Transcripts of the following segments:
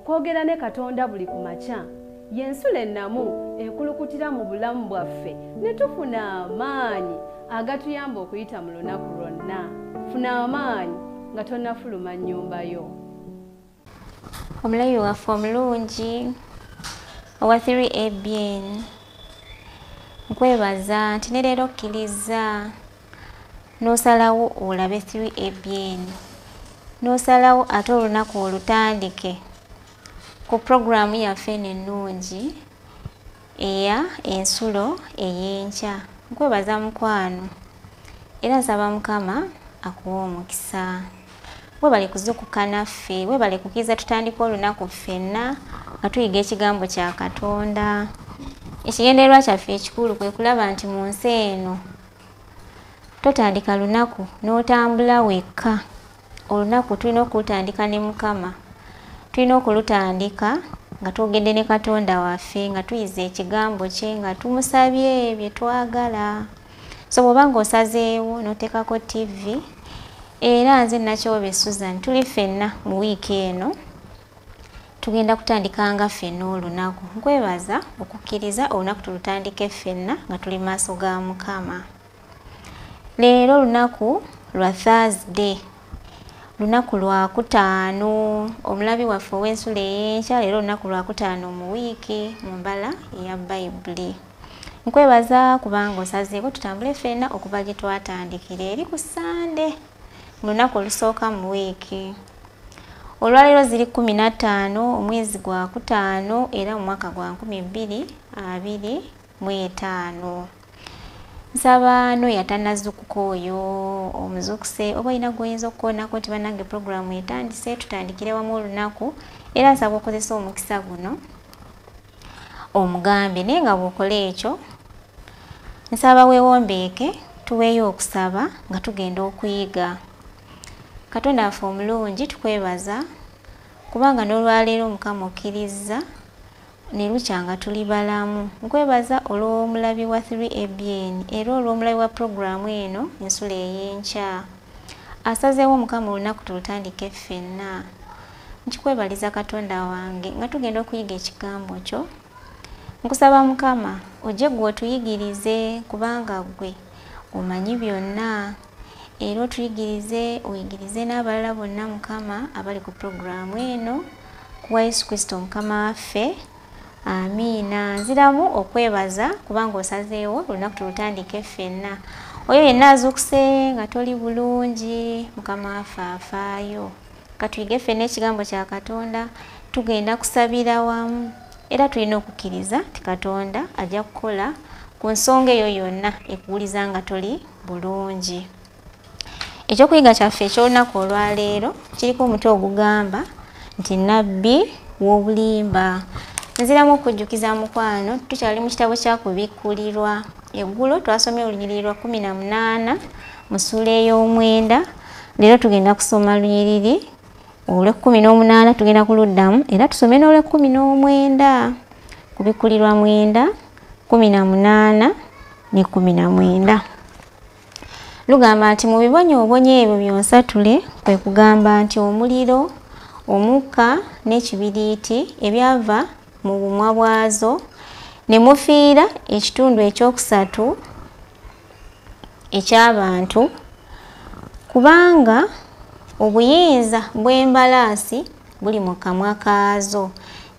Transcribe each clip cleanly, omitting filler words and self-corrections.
okwogera ne Katonda buli kumakya yensula ennamu ekulukutira mu bulamu bwaffe ne tufuna amaanyi agatuyamba okuyita mu lunaku lwonna. Funa amaanyi nga tonnafuluma nnyumba yo. Omulabi waffe omulungi owa 3ABN, nkwebaza nti ne leero okkiriza n'osalawo olabe 3ABN, n'osalawo ate olunaku olutandike ku programu yaffe eno ennungi eya ensulo ey'enkya. Nkwebaza mukwano era nsaba Mukama akuwa omukisa. Webale kuzukuka naffe, webale kukiza tutandika olunaku ffenna nga tuyiga ekigambo kya Katonda. Ekigendererwa kyaffe ekikulu kwe kulaba nti mu nsi eno totandika lunaku n'otambula wekka. Olunaku tulina okulutandika ne Mukama, tulina okulutandika nga twogedde ne Katonda waffe, nga tuyiza ekigambo kye, nga tumusabye bye twagala. So bw'oba ng'osazeewo n'oteekako TV, era nze Nakyobe Susan tuli ffenna mu wiiki eno tugenda kutandika nga ffenna olunaku. Nkwebaza okukkiriza olunaku tulutandike ffenna nga tuli maaso ga Mukama. Leero olunaku lwa Thursday, lunaku lwakutaano, omulabi waffe ow'ensula ey'enkya, leero lunaku lwakutaano mu wiiki mu mbala eya Bayibuli. Nkwebaza kubanga osazeeko tutambule ffenna okuva gye twatandikira eri ku Sande mu lunaku olusooka mu wiiki. Olwaleero ziri 15 omwezi gwa kutaano era mu mwaka gwa 2025. Nsaba n'oyo atannazukuka oyo omuzukuse oba olina gw'oyinza okukoonako nti bannange puroguramu etandise tutandikire wamu olunaku, era nsaba okozesa omukisa guno omugambe. Naye nga bw'okola ekyo nsaba weewombeeke tuweeyo okusaba nga tugenda okuyiga. Katonda waffe omulungi tukwebaza kubanga n'olwaleero Mukama okkiriza ne lukya nga tuli balamu. Nkwebaza olw'omulabi wa 3ABN era olw'omulabi wa puroguramu eno ensula ey'enkya. Asazeewo Mukama olunaku tulutandike ffenna. Nkikwebaliza Katonda wange nga tugenda okuyiga ekigambo kyo. Nkusaba Mukama ojje gwe otuyigirize kubanga gwe omanyi byonna. Era otuyigirize oyigirize n'abalala bonna Mukama abali ku puroguramu eno kuwa Yesu Kristo Mukama waffe. Amiina. Nziramu okwebaza kubanga osazeewo olunaku tulutandike ffenna. Oyo yenna azukuse nga toli bulungi, Mukama waffe afaayo. Katuyige ffenna ekigambo kya Katonda, tugenda kusabira wamu. Era tulina okukkiriza nti Katonda ajja kukola ku nsonga eyo yonna ekuwuliza nga toli bulungi. Ekyokuyiga kyaffe eky'olunaku olwaleero kiriko omutwe ogugamba nti nnabbi w'obulimba. Nziramu okujjukiza mukwano tukyali mu kitabo kya kubikkulirwa. Eggulo twasomye olunyiriri lwa 18 mu ssuula ey'omwenda. Leero tugenda kusoma lunyiriri olw'e18 tugenda kuluddamu era tusome n'olw'e19. Kubikkulirwa 9, 18 ne 19. Lugamba nti mu bibonyoobonyo ebyo byonsatule kwe kugamba nti omuliro, omukka n'ekibiriiti ebyava mu bumwa bwazo ne mufiira ekitundu ekyokusatu eky'abantu, kubanga obuyinza bw'embalaasi buli mu kamwa kaazo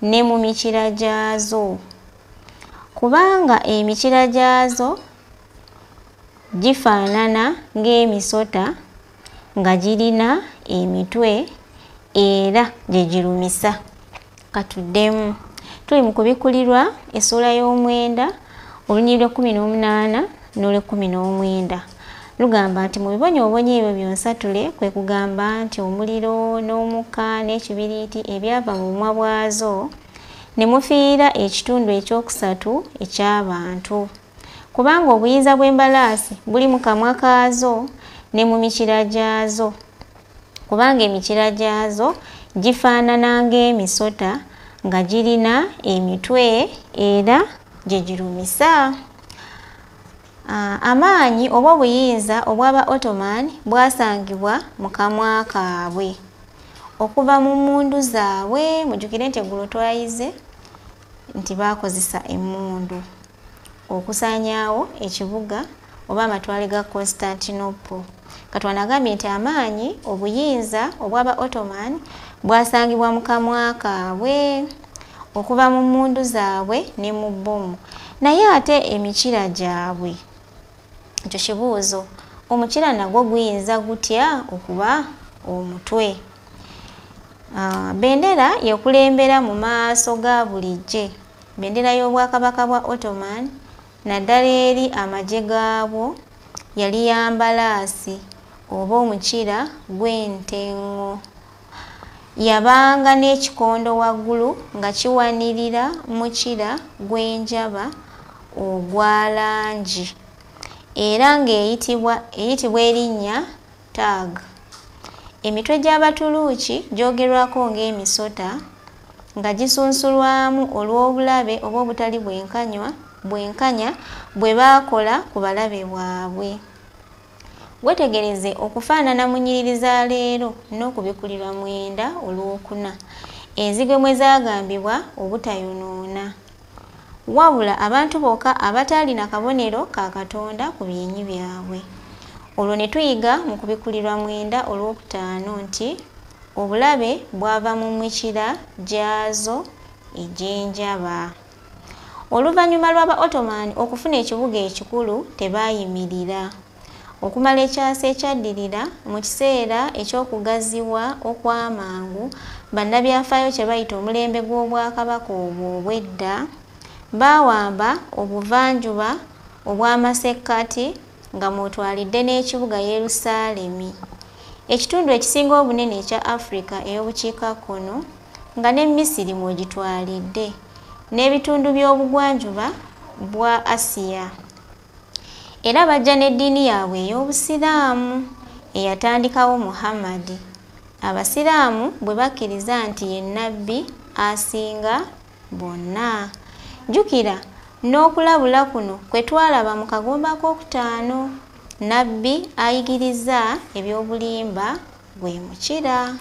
ne mu mikira gyazo, kubanga emikira gyazo gifaanana ng'emisota nga girina emitwe era gye girumisa. Katuddemu. Tuli mu kubikkulirwa essuula y'omwenda olunyiriri lwa 18 n'olw'e19. Lugamba nti mu bibonyoobonyo ebyo byonsatule kwe kugamba nti omuliro n'omukka n'ekibiriiti ebyava mu bumwa bwazo ne mufiira ekitundu ekyokusatu eky'abantu, kubanga obuyinza bw'embalaasi buli mu kamwa kaazo ne mu mikira gyazo, kubanga emikira gyazo gifaanana ng'emisota nga girina emitwe era gye girumisa. Amaanyi oba obuyinza obw'aba Ottoman bwasangibwa mu kamwa kaabwe. okuva mu mmundu zaabwe. Mujjukire nti eggulo twayize nti baakozesa emmundu okusaanyaawo ekibuga oba amatwale ga Constantinople. Katonda agambye nti amaanyi obuyinza obw'aba Ottoman bwasangibwa mu kamwa kaabwe okuva mu mmundu zaabwe ne mu bbomu. Naye ate emikira gyabwe, ekyo kibuuzo, omukira nagwo guyinza gutya okuba omutwe? Bendera yekulembera mu maaso ga bulijje. Bendera y'obwakabaka bwa Ottoman naddala eri amagye gaabwo yali ya mbalaasi oba omukira gw'entengo. Yabanga n'ekikondo waggulu nga kiwanirira mukira gw'enjaba ogwa langi era ng'eyitibwa erinnya tag. Emitwe gy'Abatuluuki gyogerwako ng'emisota nga gisunsulwamu olw'obulabe oba obutali bwenkanya bwe baakola ku balabe bwabwe. Wetegereze okufaanana mu nnyiriri za leero n'okubikulirwa 9 olwokuna enzige mwe zaagambibwa obutayonoona, wabula abantu bokka abataalina kabonero ka Katonda ku byenyi byabwe. Olwo ne tuyiga mu kubikulirwa 9 olwokutaano nti obulabe bwava mu mikira gyazo egy'enjaba. Oluvannyuma lw'aba Ottoman okufuna ekibuga ekikulu tebaayimirira. Okumala ekyasa ekyaddirira mu kiseera eky'okugaziwa okw'amangu, bannabyafaayo kye bayita omulembe gw'obwakabaka obwo obw'edda baawamba obuvanjuba obw'amasekkati nga mwotwalidde n'ekibuga Yerusaalemi, ekitundu ekisinga obunene ekya Afrika ey'obukiikakkono nga ne Misiri mw'ogitwalidde, n'ebitundu by'obugwanjuba bwa Asiya. Era bajja n'eddiini yaabwe ey'Obusiraamu eyatandikawo Muhammad. Abasiraamu bwe bakkiriza nti ye nnabbi asinga bonna. Jjukira n'okulabula kuno kwe twalaba mu kagomba k'okutaano. Nnabbi ayigiriza eby'obulimba bwe mukira.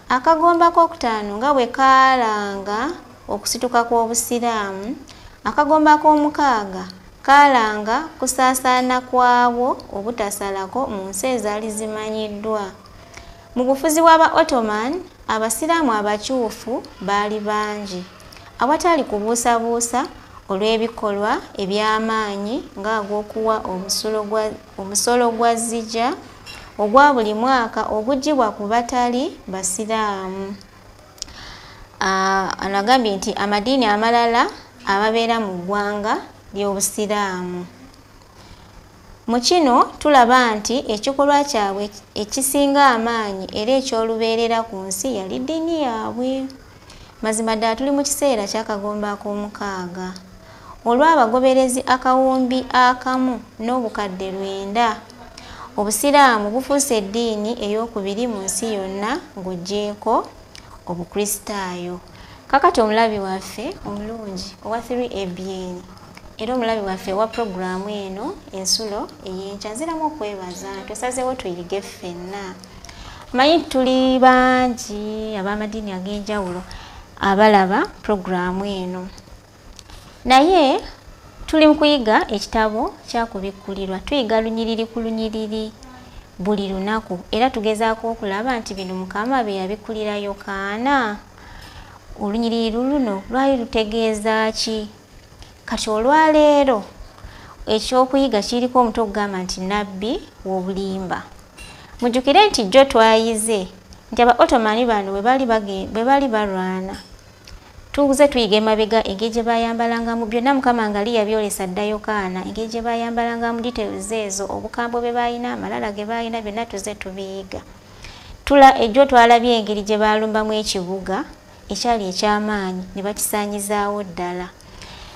Akagomba k'okutaano nga bwe kaalanga okusituka kw'Obusiraamu, akagomba k'omukaaga kaalanga kusaasaana kwabwo obutasalako mu nsi ezaali zimanyiddwa. Mu bufuzi bw'aba Ottoman, Abasiraamu abakyufu baali bangi awatali kubuusabuusa olw'ebikolwa eby'amaanyi ng'ag'okuwa omusolo gwa Zijja ogwa buli mwaka oguggyibwa ku batali Basiraamu. Anagambye nti amadiini amalala ababeera mu ggwanga ly'Obusiraamu. Mu kino tulaba nti ekikolwa kyabwe ekisinga amaanyi era eky'olubeerera ku nsi yali ddiini yaabwe. Mazima ddala tuli mu kiseera ky'akagomba ak'omukaaga olw'abagoberezi akawumbi akamu n'obukadde 9. Obusiraamu bufuuse eddiini ey'okubiri mu nsi yonna ng'oggyeko Obukristaayo. Kakati omulabi waffe omulungi owa 3ABN era omulabi waffe wa puroguraamu eno ensulo ey'enkya, nziramu okwebaza twesazeewo tuyige ffenna. Manyi tuli bangi ab'amadiini ag'enjawulo abalaba puroguraamu eno, naye tuli mu kuyiga ekitabo kyakubikkulirwa. Tuyiga lunyiriri ku lunyiriri buli lunaku era tugezaako okulaba nti bino Mukama bye yabikkulira Yokaana. Olunyiriri luno lwali lutegeeza ki? Kati olwaleero ekyokuyiga kiriko omutwe ogugamba nti nnabbi w'obulimba. Mujjukire nti jjo twayize nti aba Ottoman bano bwe bali balwana, tuze tuyiga emabega engeri gye bayambalangamu, byonna Mukama nga yabyolesa dda Yokaana, engeri gye bayambalangamu, details ezo, obukambwe bwe balina, amalala ge balina, byonna tuze tubiyiga. Ejjo twalabye engeri gye balumbamu ekibuga ekyali eky'amaanyi ne bakisaanyizaawo ddala.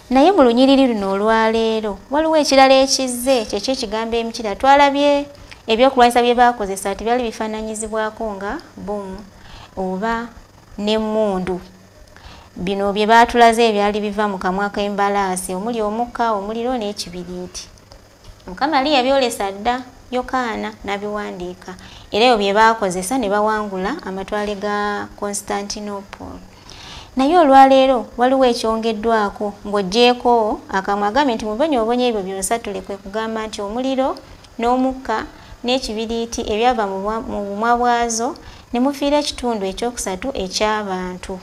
Naye mu lunyiriri luno olwaleero waliwo ekirala ekizze, kyekyo ekigambo emikira. Twalabye ebyokulwanyisa bye baakozesa nti byali bifaananyizibwako nga bomu oba n'emmundu. Bino bye baatulaze ebyali biva mu kamwa k'embalaasi omuli omukka, omuliro n'ekibiriiti. Mukama yali yabyolesa dda Yokaana n'abiwandiika era ebyo bye baakozesa ne bawangula amatwale ga Constantinople. Naye olwaleero waliwo ekyongeddwako ng'oggyeko akamwe agambye nti mubonyoobonyo ebyo byonsatule kwe kugamba nti omuliro n'omukka n'ekibiriiti ebyava mu bumwa bwazo ne mufiira ekitundu ekyokusatu eky'abantu.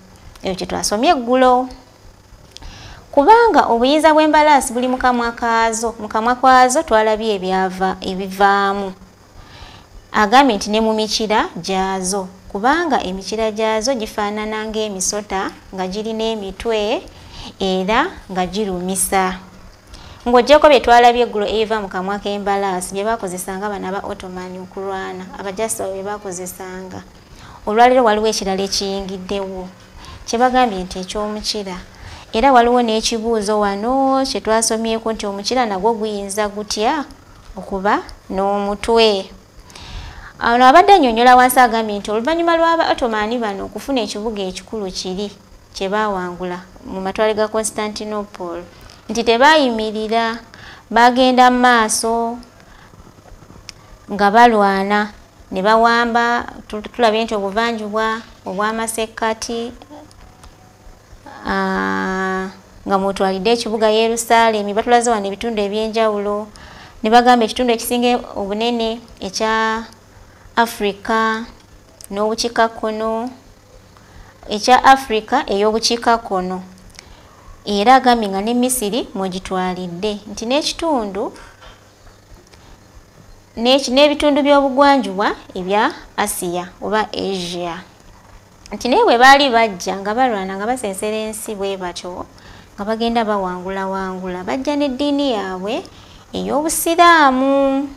Ebyo kye twasomye eggulo. Kubanga obuyinza bw'embalaasi buli mu kamwa kaazo, mu kamwa kwazo twalabye ebivaamu. Agambye nti ne mu mikira gyazo, kubanga emikira gyazo gifaanana ng'emisota nga girina emitwe era nga girumisa. Ng'oggyeko bye twalabye eggulo ebiva mu kamwa k'embalaasi bye baakozesanga bano aba Ottoman okulwana, abajasi bye baakozesanga. Olwaleero waliwo ekirala ekiyingiddewo kye bagambye nti eky'omukira. Era waliwo n'ekibuuzo wano kye twasomyeko nti omukira nagwo guyinza gutya okuba n'omutwe. Ono abadde annyonnyola wansi agambye nti oluvannyuma lw'aba Ottoman bano okufuna ekibuga ekikulu kiri kye baawangula mu matwale ga Constantinople nti tebaayimirira, baagenda mu maaso nga balwana ne bawamba. Tulabye nti obuvanjuba obw'amasekkati nga mutwalidde ekibuga Yerusaalemi, batulaze wano ebitundu eby'enjawulo ne bagamba ekitundu ekisinga obunene ekya Africa n'obukiikakkono, ekya Africa ey'obukiikakkono, era agambye nga ne Misiri mwegitwalidde nti n'ekitundu n'ebitundu by'obugwanjuba ebya Asiya oba Asia. Nti naye bwe baali bajja nga balwana nga basensera ensi bwe batyo nga bagenda bawangula bajja n'eddiini yaabwe ey'Obusiraamu.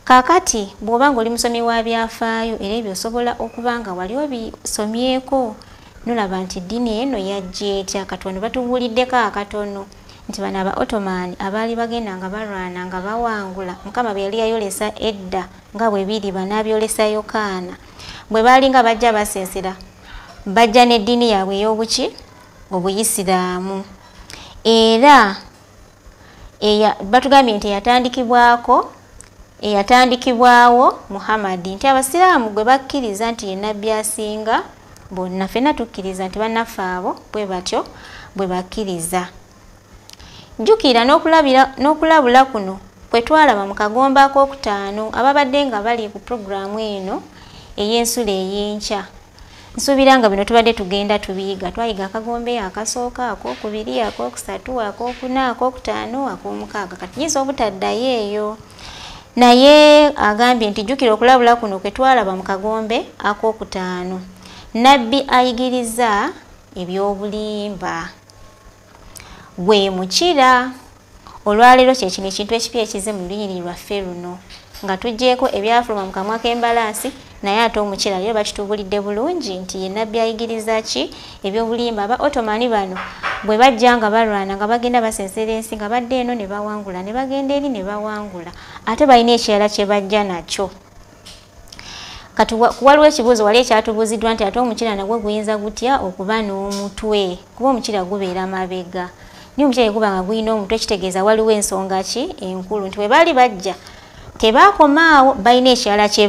Kaakati bw'oba ng'oli musomi wa byafaayo era ebyo osobola okuba nga wali obisomyeko nolaba nti eddiini eno yajja etya. Katonda batubuuliddeko akatono nti bano aba Ottoman abaali bagenda nga balwana nga bawangula, Mukama bwe yali yayolesa edda nga bwe biri banaabyolesa Yokaana, bwe baali nga bajja basensera bajja n'eddiini yaabwe ey'obuki Obuyisiraamu. Era batugambye nti eyatandikibwawo Muhammad, nti Abasiraamu gwe bakkiriza nti ye nnabbi asinga bonna. Ffenna tukkiriza nti bannaffe abo bwe batyo bwe bakkiriza. Jjukira n'okulabula kuno kwe twalaba mu kagomba ak'okutaano ababadde nga bali ku puroguramu eno ey'ensula ey'enkya. Nsuubira nga bino tubadde tugenda tubiyiga. Twayiga akagombe akasooka, ak'okubiri, ak'okusatu, ak'okuna, ak'okutaano, ak'omukaaga. Kati tuyinza obutaddayo eyo. Naye agambye nti jjukira okulabula kuno kwe twalaba mu kagombe ak'okutaano. Nnabbi ayigiriza eby'obulimba. Gwe mukira. Olwaleero kye kino ekintu ekipya ekize mu lunyiriri lwaffe luno nga tuggyeko ebyafuluma mu kamwa k'embalaasi, naye ate omukira leero bakitubuulidde bulungi nti ye nnabbi ayigiriza ki eby'obulimba. Aba Ottoman bano bwe bajja nga balwana nga bagenda basensera ensi nga badde eno ne bawangula, ne bagenda eri ne bawangula, ate balina ekirala kye bajja nakyo. Kati waliwo ekibuuzo wali ekyatubuuziddwa nti ate omukira nagwo guyinza gutya okuba n'omutwe, kuba omukira gubeera mabega. Naye omukira guba nga gulina omutwe, kitegeeza waliwo ensonga ki enkulu, nti bwe baali bajja tebaakomaawo, balina ekirala kye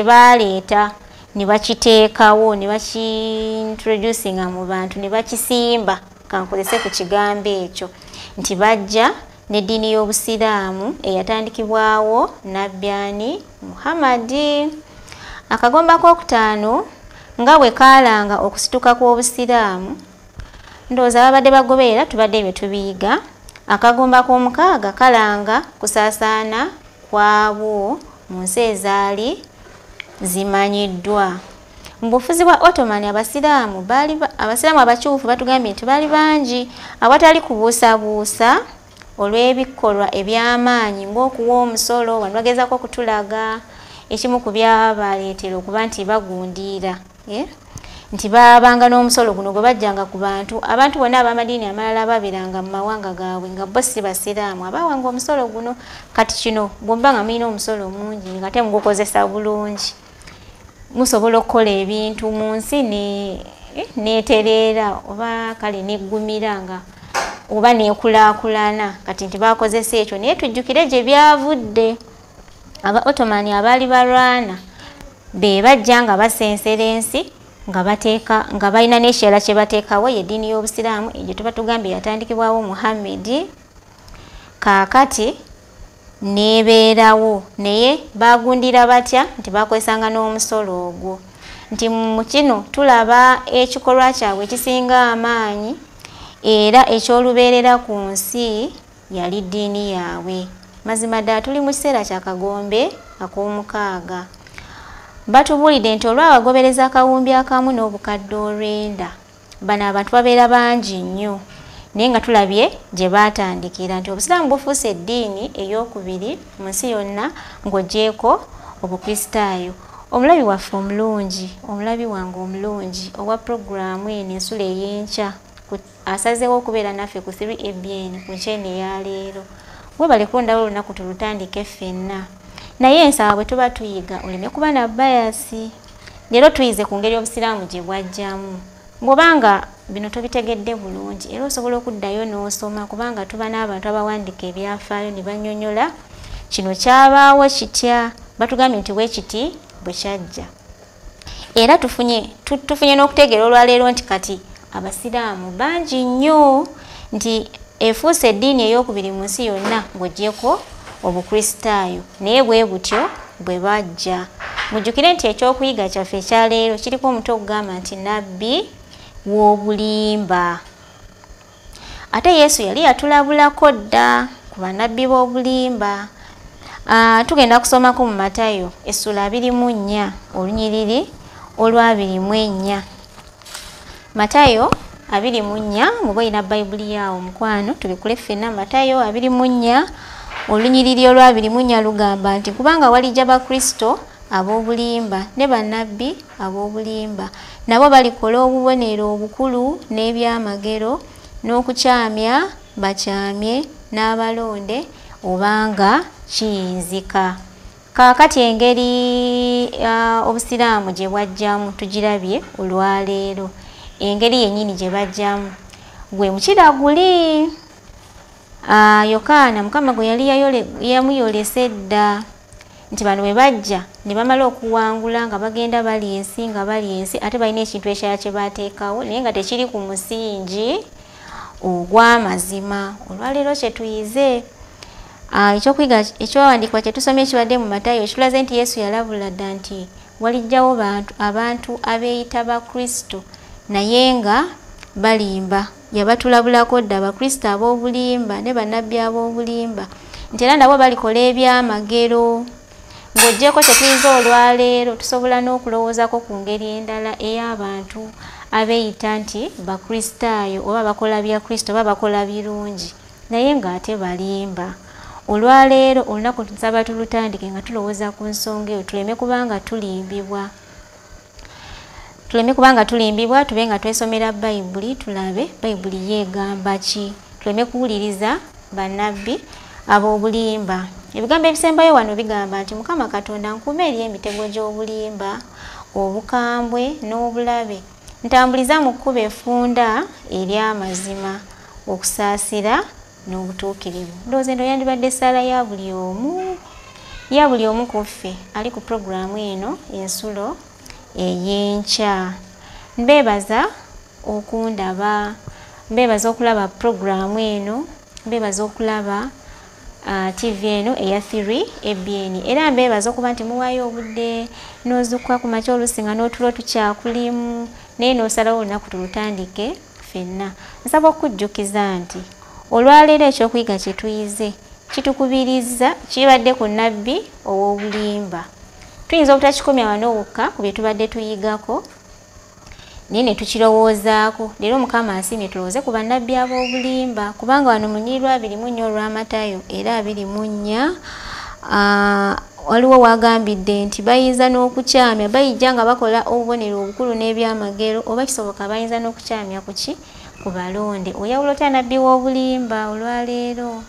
baaleeta ne bakiteekawo ne bakiintroducinga mu bantu ne bakisimba. Kankozese ku kigambo ekyo nti bajja n'eddiini y'Obusiraamu eyatandikibwawo nnabbi ani? Muhammad. Akagomba k'okutaano nga bwe kaalanga okusituka kw'Obusiraamu, ndowooza babadde bagoberera tubadde ebyo tubiyiga. Akagomba k'omukaaga kalanga kusaasaana kwabwo mu nsi ezaali zimanyiddwa. Mu bufuzi bwa Ottoman Abasiraamu abakyufu batugambye nti baali bangi awatali kubuusabuusa olw'ebikolwa eby'amaanyi ng'okuwa omusolo. Wano bagezaako okutulaga ekimu ku byabaleetera okuba nti bagundiira, nti baabanga n'omusolo guno gwe bajjanga ku bantu. Abantu bonna ab'amadiini amalala babeeranga mu mawanga gaabwe nga bo si Basiraamu abawanga omusolo guno. Kati kino bw'oba nga mulina omusolo mungi nga te mugukozesa bulungi, musobola okukola ebintu mu nsi neetereera oba kale neggumira nga oba neekulaakulana. Kati nti bakozesa ekyo, naye tujjukire gye byavudde. aba Ottoman abaali balwana be bajja nga basensera ensi nga balina n'ekirala kye bateekawo eddiini y'Obusiraamu egyo tuba tugambye yatandikibwawo Muhammad. Kaakati nebeerawo naye bagundira batya nti bakozesanga n'omusolo ogwo nti mu kino tulaba ekikolwa kyabwe ekisinga amaanyi era ekyolubeerera ku nsi yali ddiini yaabwe. Mazima ddala tuli mu kiseera kya Kagombe ak'omukaaga. Batubuulidde nti olwabagobereza akawumbi akamu n'obukadde 900 bano abantu babeera bangi nnyo naye nga tulabye gye baatandikira nti Obusiraamu bufuuse eddiini ey'okubiri mu nsi yonna ng'ogyeko Obukristaayo. Omulabi waffe omulungi, omulabi wange omulungi owa puroguraamu eno ensulo ey'enkya asazeewo okubeera naffe ku 3ABN ku nkyeni eya leero. Webale kulondawo olunaku tulutandike ffenna. Naye ensaba bwe tuba tuyiga oleme kuba na bayasi. Leero tuyize ku ngeri Obusiraamu gye bwajjamu. Ng'obanga bino tobitegedde bulungi era osobola okuddayo n'osoma kubanga tuba n'abantu abawandika ebyafaayo ne bannyonnyola kino kyabaawo kitya, batugambye nti bwe kiti bwe kyajja. Era tufunye n'okutegeera olwaleero nti kati Abasiraamu bangi nnyo nti efuuse eddiini ey'okubiri mu nsi yonna ng'ogyeko Obukristaayo naye bwe butyo bwe bajja. Mujjukire nti ekyokuyiga kyaffe ekyaleero kiriko omutwe okugamba nti nabbi w'obulimba. Ate Yesu yali yatulabulako dda ku bannabbi b'obulimba. Tugenda kusomako mu Matayo essula 24 olunyiriri olwa 24. Matayo 24 muba olina Bayibuli yaawo mukwano tubikule ffenna. Matayo 24 olunyiriri olwa 24 lugamba nti kubanga walijja bakristo ab'obulimba ne bannabbi ab'obulimba nabo balikola obubonero obukulu n'ebyamagero n'okukyamya bakyamye n'abalonde obanga kiyinzika. Kaakati engeri Obusiraamu gye bwajjamu tugirabye olwaleero. Engeri yennyini gye bajjamu gwe mukira guli. Yokaana Mukama gwe yali yamuyolesa edda nti bano bwe bajja ne bamala okuwangula nga bagenda bali ensi ate balina ekintu ekirala kye bateekawo naye nga tekiri ku musingi ogw'amazima. Olwaleero kye tuyize ekyokuyiga ekyawandiikibwa kye tusomye ekibadde mu Matayo ekitulaze nti Yesu yalabula dda nti walijjawo abantu abeeyita bakristo naye nga balimba. Yabatulabulako dda abakristo ab'obulimba ne bannabbi ab'obulimba nti era nabo balikola ebyamagero. Ng'oggyeko kye tuyize olwaleero tusobola n'okulowoozako ku ngeri endala ey'abantu abeeyita nti bakristaayo oba bakola bya Kristo oba bakola birungi naye ng'ate balimba. Olwaleero olunaku tusaba tulutandike nga tulowooza ku nsonga eyo tuleme kubanga tulimbibwa. Tube nga twesomera Bayibuli tulabe Bayibuli yeegamba ki. Tuleme kuwuliriza bannabbi ab'obulimba. Ebigambo ebisembayo wano bigamba nti Mukama Katonda nkume eri emitego gy'obulimba, obukambwe n'obulabe. Ntambuliza mu kkubo effunda ery'amazima, okusaasira n'obutuukirivu. Ndowooza eno yandibadde essaala ya buli omu ku ffe ali ku puroguraamu eno ensulo ey'enkya. Mbeebaza okundaba, mbeebaza okulaba puroguraamu eno, mbeebaza okulaba TV eno eya 3ABN era mbeebaza okuba nti muwaayo obudde n'ozukwa ku makya olusinga n'otulo tukyakulimu naye n'osalawo olunaku tulutandike ffenna. Nsaba okujjukiza nti olwaleero ekyokuyiga kye tuyize kitukubiriza kibadde ku nnabbi ow'obulimba. Tuyinza obutakikomya wano wokka ku bye tubadde tuyigako naye ne tukirowoozaako. Leero Mukama asiimye tulowooze ku bannabbi ab'obulimba kubanga wano mu nnyiriri 24 olwa Matayo era 24 waliwo wagambidde nti bayinza n'okukyamya bayijja nga bakola obubonero obukulu n'ebyamagero oba kisoboka bayinza n'okukyamya ku balonde. Oyawula otya nnabbi w'obulimba olwaleero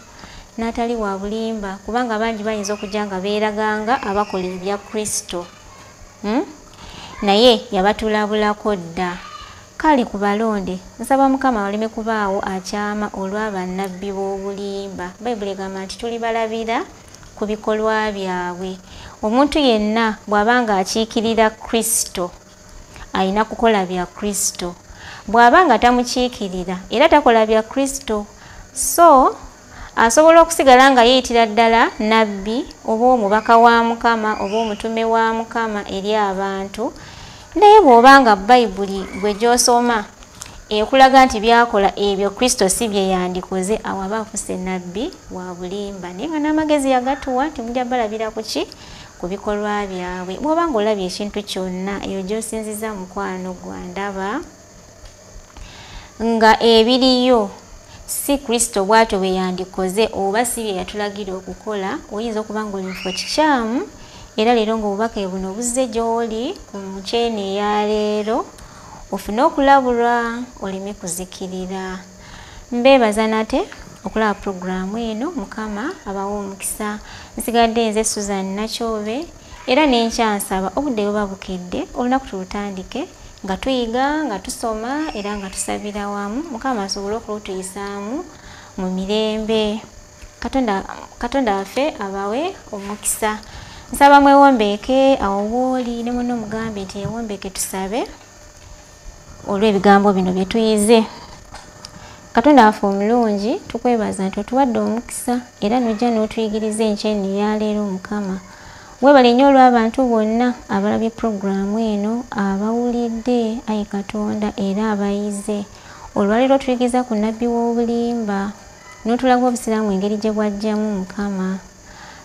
n'atali wa bulimba kubanga bangi bayinza okujja nga beeraganga abakola ebya Kristo naye yabatulabulako dda. Kale ku balonde nsaba Mukama waleme kubaawo akyama olw'abannabbi b'obulimba. Bayibuli egamba nti tulibalabira ku bikolwa byabwe. Omuntu yenna bw'abanga akiikirira Kristo alina kukola bya Kristo. Bw'abanga tamukiikirira era takola bya Kristo, so asobola okusigala nga yeeyitira ddala nabbi oba omubaka wa Mukama oba omutume wa Mukama eri abantu, naye bw'obanga Bayibuli gwe gy'osoma ekulaga nti byakola ebyo Kristo si bye yandikoze, awo aba afuse nabbi wa bulimba. Naye nga n'amagezi yagatuwa nti mujja balabira ku ki? Ku bikolwa byabwe. Bw'obanga olabye ekintu kyonna eyo gy'osinziza mukwano gwa ndaba nga ebiriyo si Kristo bw'atyo bwe yandikoze oba si bye yatulagira okukola, oyinza okuba nga oli mu kifo kikyamu, era leero ng'obubaka buno buzze gy'oli ku muceeni eya leero ofune okulabulwa oleme kuzikirira. Mbeebaza nate okulaba puroguramu eno. Mukama abawa omukisa. Nsigadde nze Susan Nakyobe era nenkyansaba obudde buba bukedde olunaku tulutandike nga tuyiga nga tusoma era nga tusabira wamu. Mukama asobole okulutuyisaamu mu mirembe. Katonda waffe abawe omukisa. Nsaba mwewombeeke awo wooli ne munno mugambe nti yewombeeke tusabe olw'ebigambo bino bye tuyize. Katonda waffe omulungi tukwebaza nti otuwadde omukisa era n'ojja n'otuyigiriza enkyeni ya leero. Mukama weebale nnyo olw'abantu bonna abalabye puroguramu eno, abawulidde ayi Katonda era abayize. Olwaleero tuyigiriza ku nabbi w'obulimba n'otulaga obusiraamu engeri gye bwajjamu Mukama,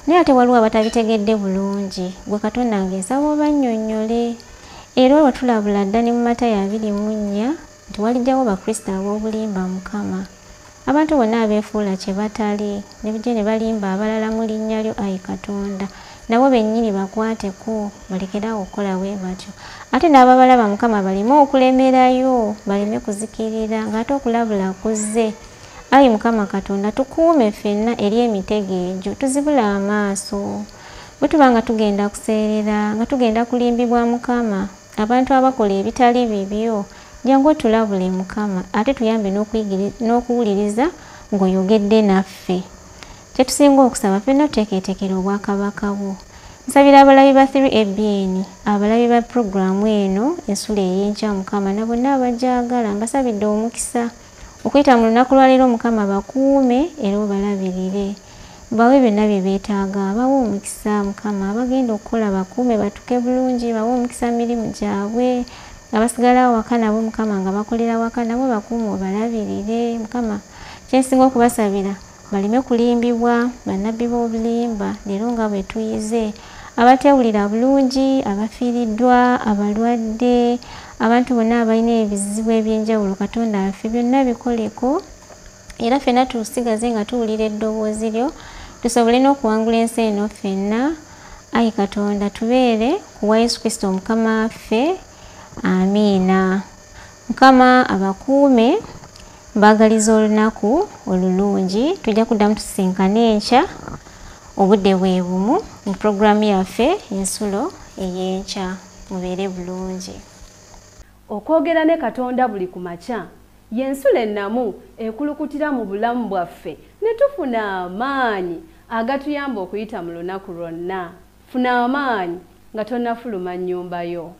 naye ate waliwo abatabitegedde bulungi. Gwe Katonda ng'ensaba obannyonnyole era olwatulabula dda ne mu Matayo 24 nti walijjawo bakristo ab'obulimba Mukama. Abantu bonna abeefuula kye batali ne bujje ne balimba abalala mu linnya lyo ayi Katonda, nabo bennyini bakwateko balekerawo okukola bwe batyo. Ate n'ababalaba Mukama baleme okulemerayo, baleme kuzikirira ng'ate okulabula kuzze. Ayi Mukama Katonda tukuume ffenna eri emitego egyo, tuzibule amaaso bwe tuba nga tugenda kuseerera nga tugenda kulimbibwa Mukama. Abantu abakola ebitali bibyo jangu otulabule Mukama, ate tuyambe n'okuwuliriza ng'oyogedde naffe. Kyetusinga okusaba ffenna tuteeketeekera obwakabaka bwo. Nsabira abalabi ba 3ABN, abalabi ba puroguramu eno ensula ey'enkya Mukama, na bonna abagyagala mbasabidde omukisa okuyita mu lunaku lwaleero Mukama bakuume era obalabirire. Bawe byonna bye beetaaga, bawe omukisa Mukama. Abagenda okukola bakuume batuke bulungi, bawe omukisa mirimu gyabwe. Abasigala awaka nabo Mukama nga bakolera waka nabo bakuume obalabirire Mukama. Kyensinga okubasabira baleme kulimbibwa bannabbi b'obulimba leero nga bwe tuyize. Abatewulira bulungi, abafiiriddwa, abalwadde, abantu bonna abalina ebizibu eby'enjawulo Katonda waffe byonna bikoleko era ffenna tusigaze nga tuwulira eddoboozi lyo, tusobole n'okuwangula ensi eno ffenna. Ayi Katonda tubeere ku bwa Yesu Kristo Mukama waffe. Amiina. Mukama abakuume, mbaagaliza olunaku olulungi. Tujja kuddamu tusisinkana enkya obudde bwe bumu mu puroguramu yaffe ensulo ey'enkya. Mubeere bulungi. Okwogera ne Katonda buli ku makya y'ensula ennamu ekulukutira mu bulamu bwaffe ne tufuna amaanyi agatuyamba okuyita mu lunaku lwonna. Funa amaanyi nga tonnafuluma nnyumba yo.